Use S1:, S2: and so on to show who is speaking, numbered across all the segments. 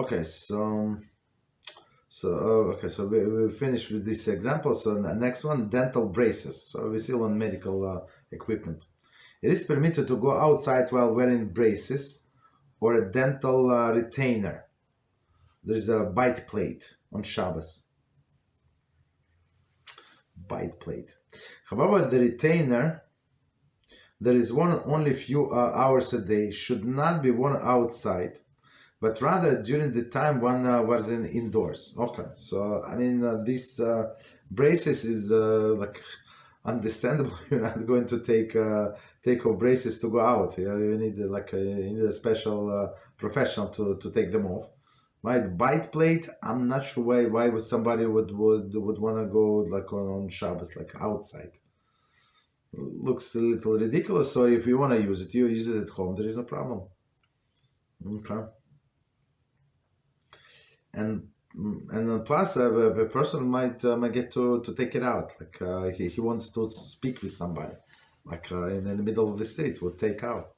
S1: Okay, so we finished with this example. So the next one, dental braces. So we still on medical equipment. It is permitted to go outside while wearing braces or a dental retainer. There's a bite plate on Shabbos. Bite plate. However, the retainer, there is one only few hours a day, should not be worn outside, but rather during the time one was indoors. Okay, so I mean this braces is like understandable. You're not going to take off braces to go out. You need a special professional to take them off. Right, bite plate. I'm not sure why would somebody would want to go like on Shabbos, like outside. Looks a little ridiculous. So if you want to use it, you use it at home. There is no problem. Okay. And plus a person might get to take it out. Like he wants to speak with somebody, like in the middle of the street, would take out.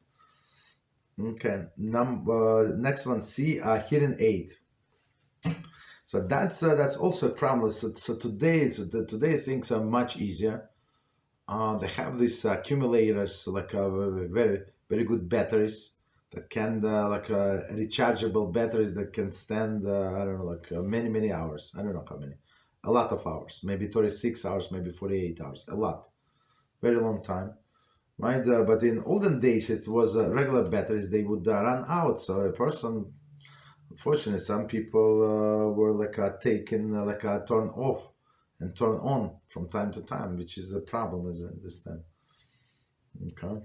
S1: Okay, next one, C, hearing aid. So that's also a problem. So today things are much easier. They have these accumulators, like very very good batteries that can rechargeable batteries that can stand I don't know, like many hours. I don't know how many, a lot of hours, maybe 36 hours, maybe 48 hours, a lot, very long time. Right, but in olden days it was regular batteries. They would run out, so a person, unfortunately, some people were taken turn off and turn on from time to time, which is a problem, as I understand. Okay,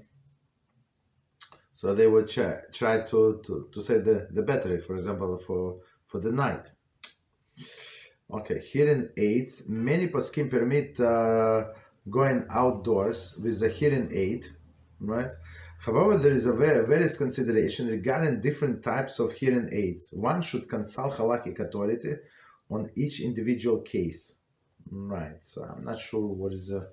S1: so they would try to save the battery, for example, for the night. Okay, hearing aids. Many poskim permit going outdoors with a hearing aid, right? However, there is a various consideration regarding different types of hearing aids. One should consult halachic authority on each individual case, right? So I'm not sure what is the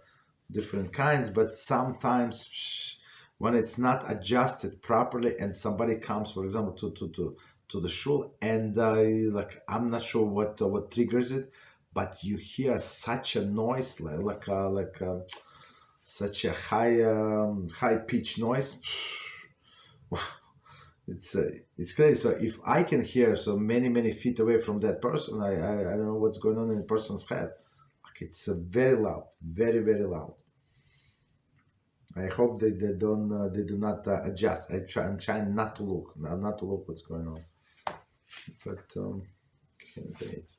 S1: different kinds, but sometimes when it's not adjusted properly and somebody comes, for example, to the shul, and I'm not sure what triggers it, but you hear such a noise, such a high pitched noise. Wow, it's crazy. So if I can hear so many feet away from that person, I don't know what's going on in the person's head. Like it's very loud, very loud. I hope they do not adjust. I'm trying not to look what's going on, but can't wait.